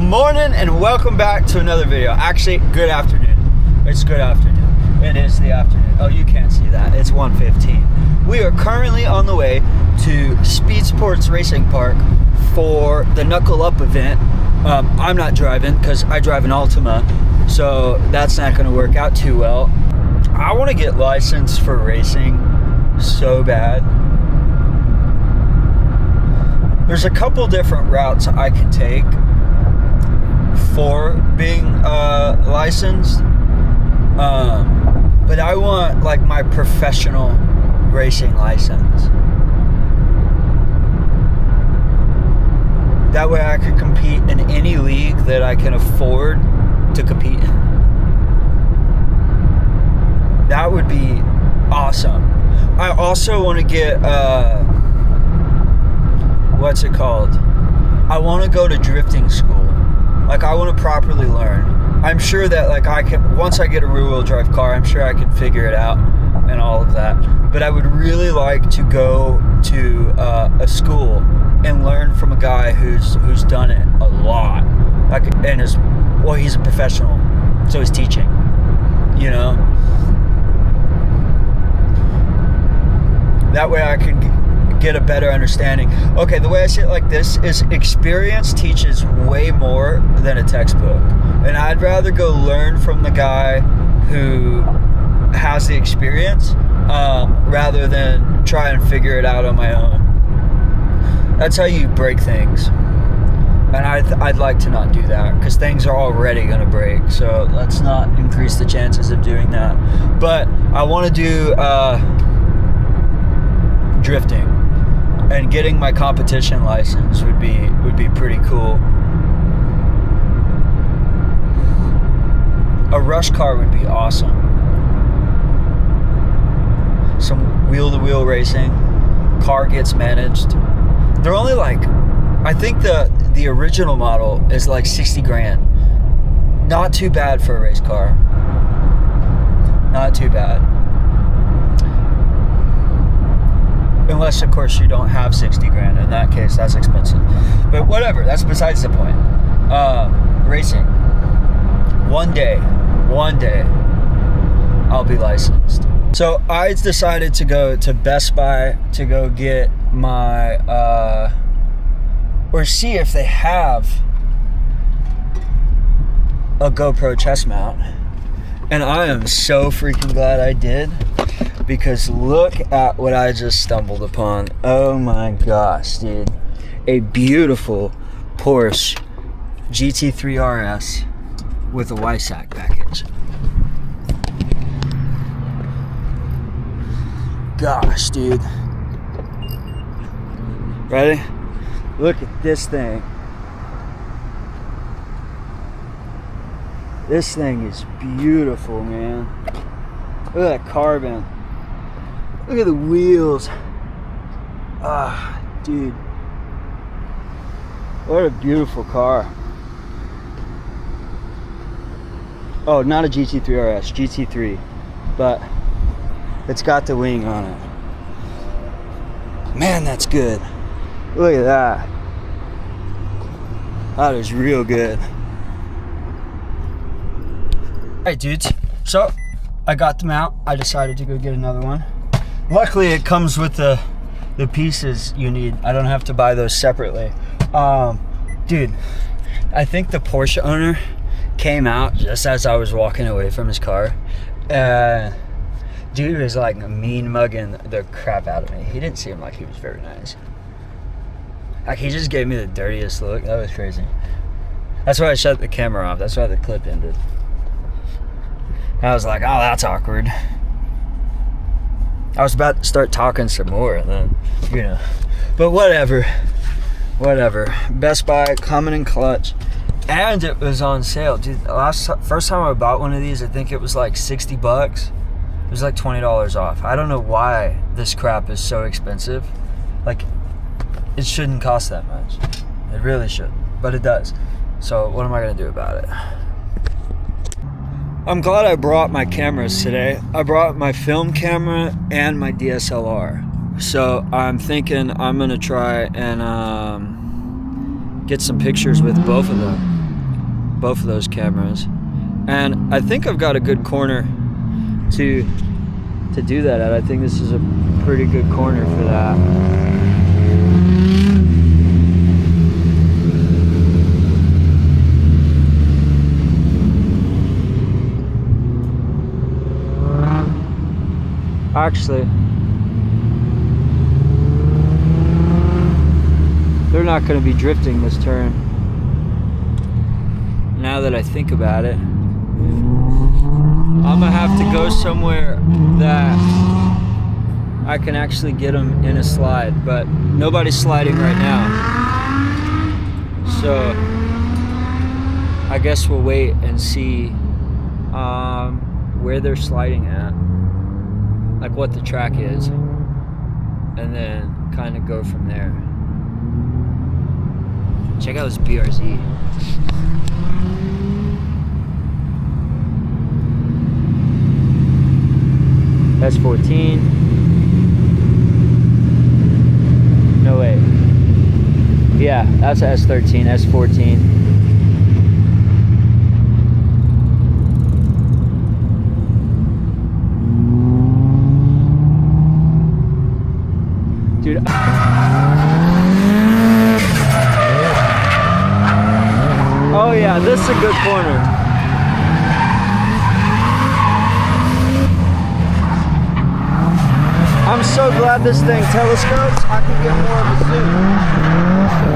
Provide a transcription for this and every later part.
morning and welcome back to another video. Actually, good afternoon. It's good afternoon. It is the afternoon. Oh, you can't see that. It's 1:15. We are currently on the way to Speed Sports Racing Park for the Knuckle Up event. I'm not driving because I drive an Altima, so that's not going to work out too well. I want to get licensed for racing so bad. There's a couple different routes I can take for being licensed, but I want like my professional racing license. That way I could compete in any league that I can afford to compete in. That would be awesome. I also want to get what's it called? I want to go to drifting school. Like, I want to properly learn. I'm sure that, like, I can, once I get a rear-wheel drive car, I'm sure I can figure it out and all of that. But I would really like to go to a school and learn from a guy who's done it a lot. Like, and he's a professional, so he's teaching, you know? That way I can get a better understanding. Okay, the way I see it like this is experience teaches way more than a textbook. And I'd rather go learn from the guy who has the experience rather than try and figure it out on my own. That's how you break things. And I'd like to not do that because things are already going to break. So let's not increase the chances of doing that. But I want to do drifting. And getting my competition license would be pretty cool. A rush car would be awesome. Some wheel-to-wheel racing. Car gets managed. They're only like, I think the original model is like 60 grand. Not too bad for a race car. Not too bad. Unless, of course, you don't have 60 grand. In that case, that's expensive. But whatever, that's besides the point. Racing. One day, I'll be licensed. So I decided to go to Best Buy to go get my, or see if they have a GoPro chest mount. And I am so freaking glad I did. Because look at what I just stumbled upon. Oh my gosh, dude. A beautiful Porsche GT3 RS with a YSAC package. Gosh, dude. Ready? Look at this thing. This thing is beautiful, man. Look at that carbon. Look at the wheels. Ah, dude. What a beautiful car. Oh, not a GT3 RS, GT3. But it's got the wing on it. Man, that's good. Look at that. That is real good. Alright, dudes. So, I got them out. I decided to go get another one. Luckily, it comes with the pieces you need. I don't have to buy those separately. Dude, I think the Porsche owner came out just as I was walking away from his car. Dude was like mean mugging the crap out of me. He didn't seem like he was very nice. Like, he just gave me the dirtiest look. That was crazy. That's why I shut the camera off. That's why the clip ended. I was like, oh, that's awkward. I was about to start talking some more, and then, you know. But whatever. Best Buy, coming in clutch. And it was on sale. Dude, first time I bought one of these, I think it was like 60 bucks. It was like $20 off. I don't know why this crap is so expensive. Like, it shouldn't cost that much. It really shouldn't. But it does. So what am I going to do about it? I'm glad I brought my cameras today. I brought my film camera and my DSLR. So I'm thinking I'm gonna try and get some pictures with both of them. both of those cameras. And I think I've got a good corner to do that at. I think this is a pretty good corner for that. Actually, they're not going to be drifting this turn. Now that I think about it, I'm gonna have to go somewhere that I can actually get them in a slide, but nobody's sliding right now. So I guess we'll wait and see where they're sliding at, like what the track is, and then kind of go from there. Check out this BRZ. S14. No way. Yeah, that's a S13, S14. Dude. Oh yeah, this is a good corner. I'm so glad this thing telescopes. I can get more of a zoom.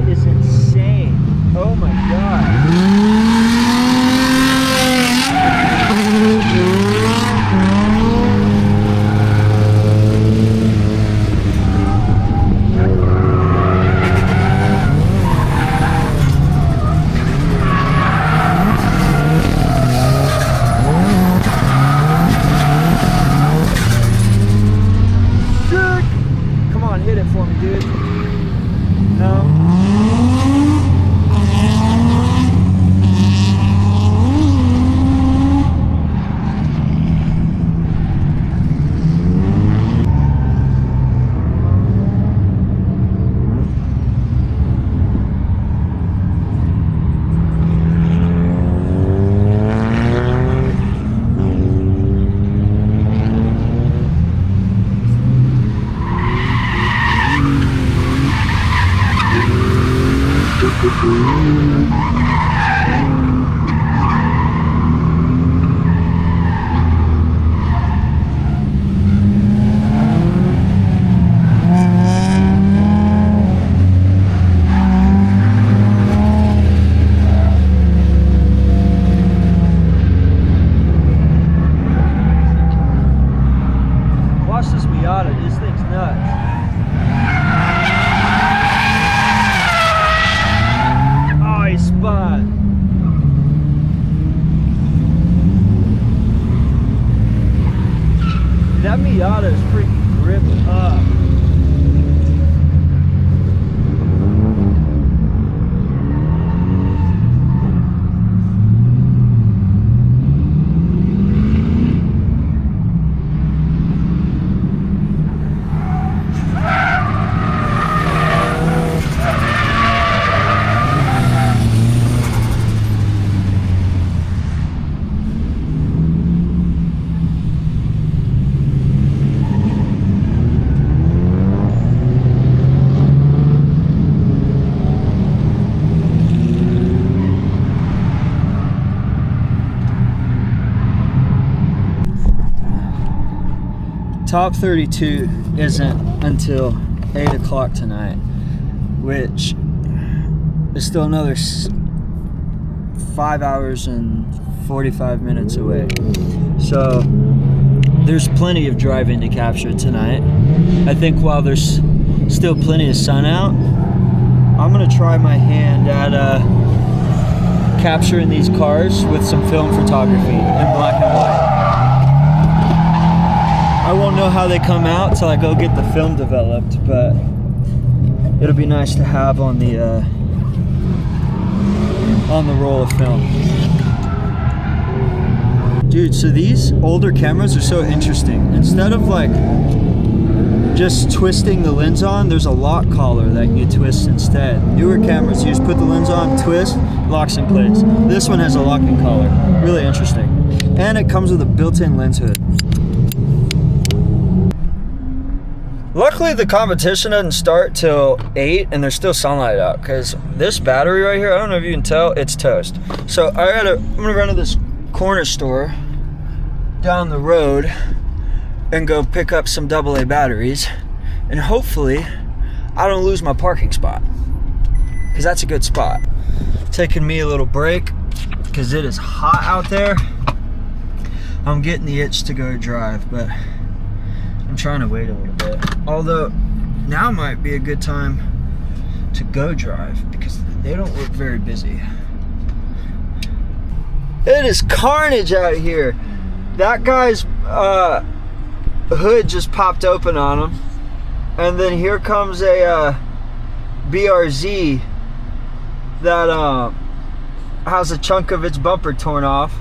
Is insane. Oh my god. Come on, hit it for me, dude. No. Watch this Miata, this thing's nuts. Oh, he spun. That Miata is freaking gripped up. top 32 isn't until 8 o'clock tonight, which is still another 5 hours and 45 minutes away. So there's plenty of driving to capture tonight. I think while there's still plenty of sun out, I'm gonna try my hand at capturing these cars with some film photography in black and white. I won't know how they come out till I go get the film developed, but it'll be nice to have on the roll of film. Dude, so these older cameras are so interesting. Instead of like just twisting the lens on, there's a lock collar that you twist instead. Newer cameras, you just put the lens on, twist, locks in place. This one has a locking collar. Really interesting. And it comes with a built-in lens hood. Luckily the competition doesn't start till 8 and there's still sunlight out, because this battery right here, I don't know if you can tell, it's toast. So I'm gonna run to this corner store down the road and go pick up some AA batteries, and hopefully I don't lose my parking spot, because that's a good spot. Taking me a little break because it is hot out there. I'm getting the itch to go drive, but I'm trying to wait a little bit. Although now might be a good time to go drive because they don't look very busy. It is carnage out here. That guy's hood just popped open on him, and then here comes a BRZ that has a chunk of its bumper torn off.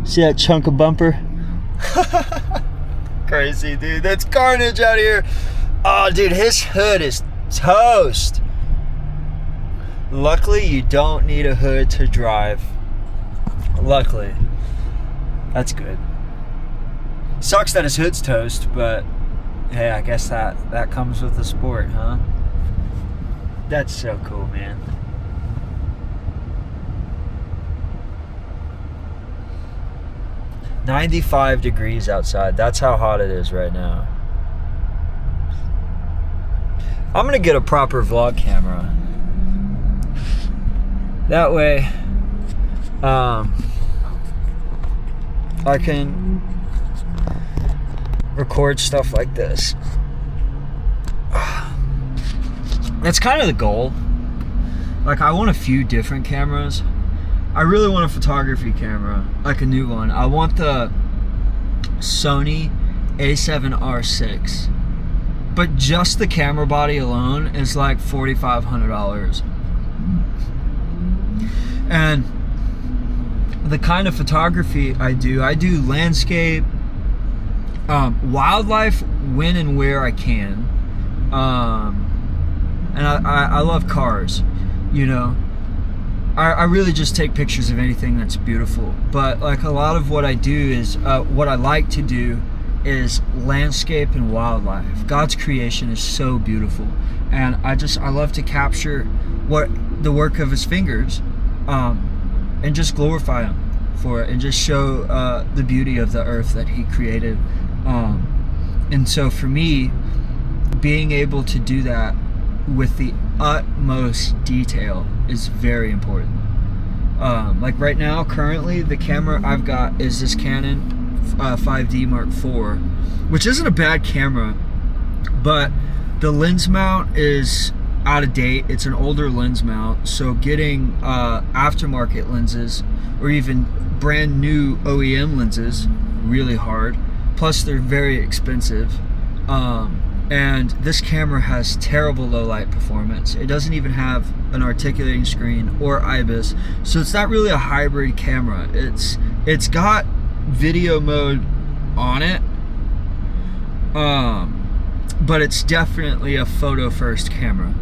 See that chunk of bumper? Crazy, dude. That's carnage out here. Oh, dude, his hood is toast. Luckily, you don't need a hood to drive. Luckily. That's good. Sucks that his hood's toast, but hey, I guess that comes with the sport, huh? That's so cool, man. "95 degrees outside. That's how hot it is right now. I'm gonna get a proper vlog camera. That way, I can record stuff like this. That's kind of the goal. Like, I want a few different cameras. I really want a photography camera, like a new one. I want the Sony a7R6, but just the camera body alone is like $4,500. And the kind of photography I do landscape, wildlife when and where I can, and I love cars, you know. I really just take pictures of anything that's beautiful, but like a lot of what I do is, what I like to do is landscape and wildlife. God's creation is so beautiful, and I love to capture the work of his fingers, and just glorify him for it, and just show the beauty of the earth that he created. And so for me, being able to do that with the utmost detail is very important. Like right now, currently, the camera I've got is this Canon 5D Mark IV, which isn't a bad camera, but the lens mount is out of date. It's an older lens mount, so getting aftermarket lenses or even brand new OEM lenses really hard. Plus they're very expensive. And this camera has terrible low light performance. It doesn't even have an articulating screen or IBIS, so it's not really a hybrid camera. It's got video mode on it, but it's definitely a photo first camera.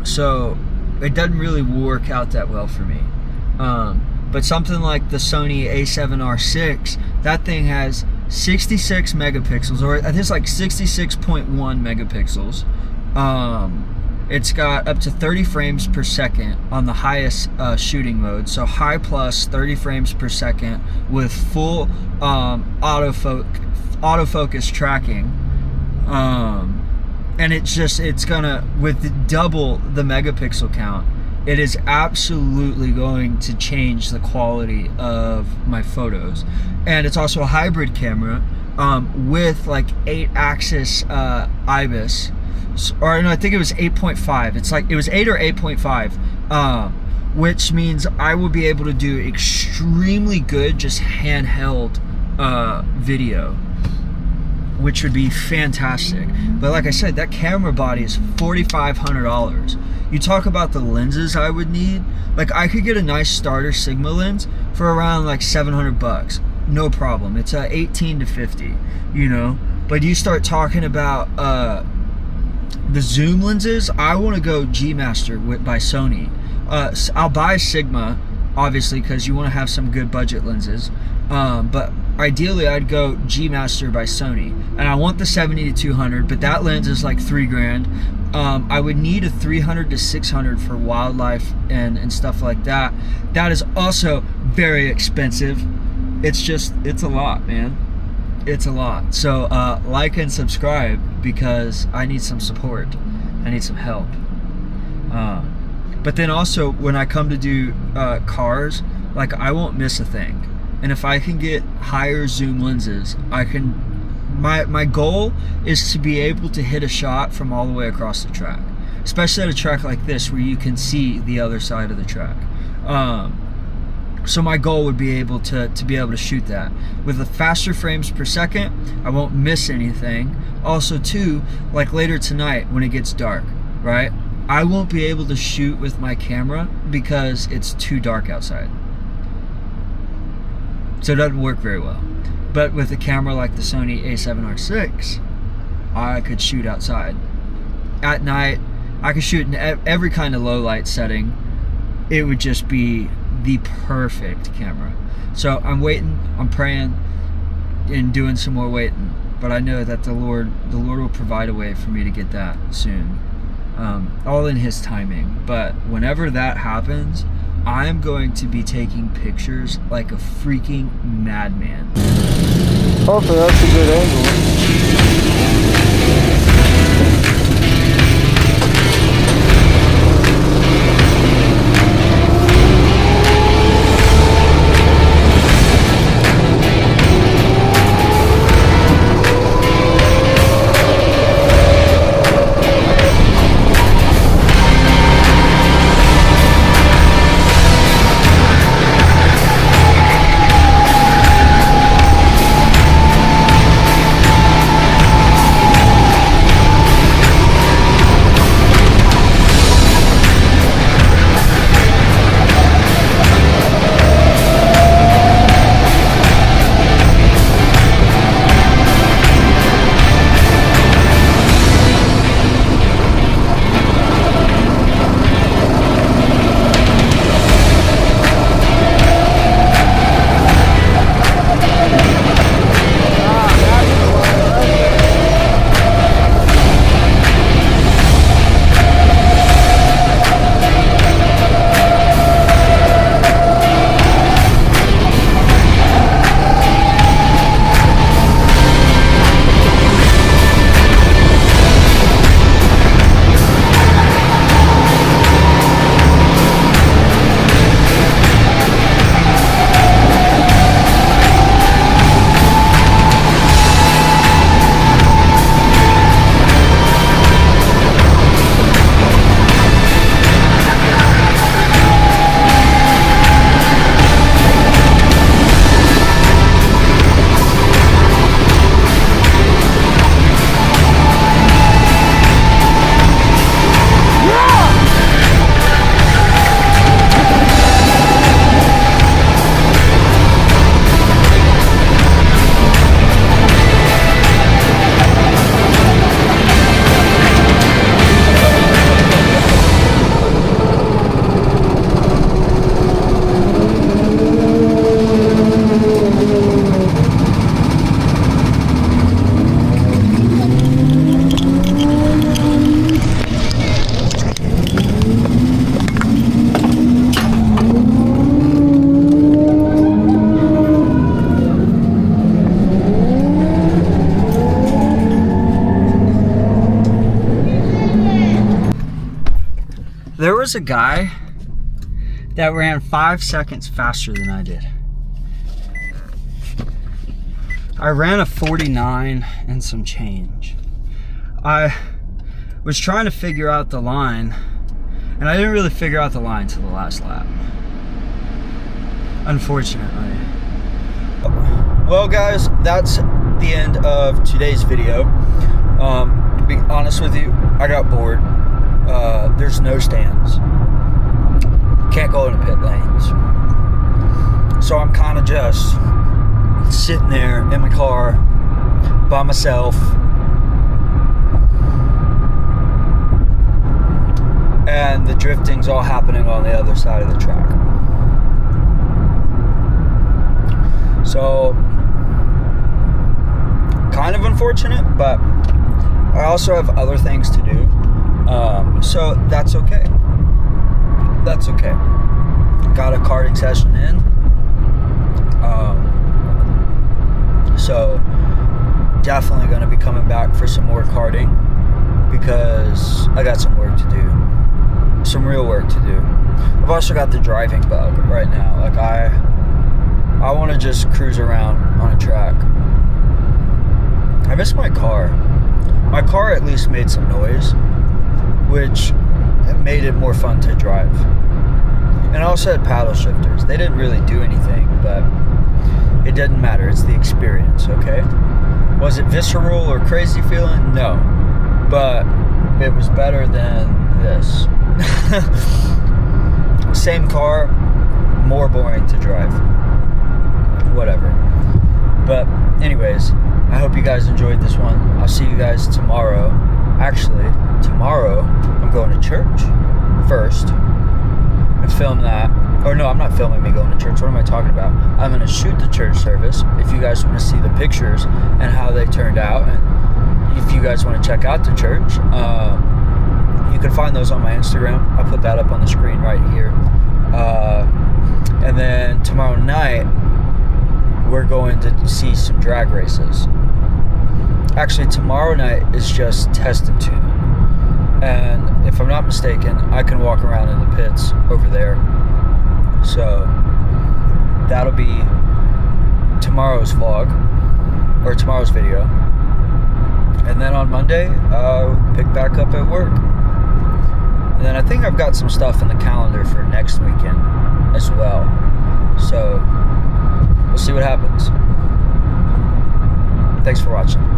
So it doesn't really work out that well for me. But something like the Sony a7R6, that thing has 66 megapixels, or I think it's like 66.1 megapixels, It's got up to 30 frames per second on the highest shooting mode. So high plus 30 frames per second with full autofocus tracking. And it's gonna, with double the megapixel count, it is absolutely going to change the quality of my photos. And it's also a hybrid camera with like 8-axis IBIS, or no, I think it was 8.5. It's like, it was 8 or 8.5, which means I will be able to do extremely good just handheld video, which would be fantastic. But like I said, that camera body is $4,500. You talk about the lenses I would need, like I could get a nice starter Sigma lens for around like $700, no problem. It's 18 to 50, you know. But you start talking about the zoom lenses, I want to go G Master by Sony. I'll buy Sigma, obviously, because you want to have some good budget lenses. But ideally, I'd go G Master by Sony, and I want the 70 to 200. But that lens is like $3,000. I would need a 300 to 600 for wildlife and stuff like that. That is also very expensive. It's a lot, man. It's a lot. So like and subscribe, because I need some support. I need some help. But then also, when I come to do cars, like I won't miss a thing. And if I can get higher zoom lenses, I can, my goal is to be able to hit a shot from all the way across the track, especially at a track like this where you can see the other side of the track. So my goal would be able to be able to shoot that with the faster frames per second. I won't miss anything. Also too, like later tonight when it gets dark, right? I won't be able to shoot with my camera because it's too dark outside. So it doesn't work very well. But with a camera like the Sony a7R6, I could shoot outside. At night, I could shoot in every kind of low light setting. It would just be the perfect camera. So I'm waiting, I'm praying, and doing some more waiting. But I know that the Lord will provide a way for me to get that soon. All in His timing. But whenever that happens, I'm going to be taking pictures like a freaking madman. Hopefully that's a good angle. There was a guy that ran 5 seconds faster than I did. I ran a 49 and some change. I was trying to figure out the line, and I didn't really figure out the line till the last lap, unfortunately. Well guys, that's the end of today's video. To be honest with you, I got bored. There's no stands. Can't go into pit lanes. So I'm kind of just sitting there in my car by myself. And the drifting's all happening on the other side of the track. So, kind of unfortunate, but I also have other things to do. So that's okay. That's okay. Got a karting session in. So definitely going to be coming back for some more karting because I got some work to do. Some real work to do. I've also got the driving bug right now. Like I want to just cruise around on a track. I miss my car. My car at least made some noise, which made it more fun to drive. And I also had paddle shifters. They didn't really do anything, but it doesn't matter. It's the experience, okay? Was it visceral or crazy feeling? No. But it was better than this. Same car, more boring to drive. Whatever. But anyways, I hope you guys enjoyed this one. I'll see you guys tomorrow. Actually, tomorrow I'm going to church first and film that. Or no, I'm not filming me going to church. What am I talking about? I'm going to shoot the church service. If you guys want to see the pictures and how they turned out, and if you guys want to check out the church, you can find those on my Instagram. I'll put that up on the screen right here. And then tomorrow night, we're going to see some drag races. Actually, tomorrow night is just test and tune. And if I'm not mistaken, I can walk around in the pits over there. So that'll be tomorrow's vlog, or tomorrow's video. And then on Monday, I'll pick back up at work. And then I think I've got some stuff in the calendar for next weekend as well. So we'll see what happens. Thanks for watching.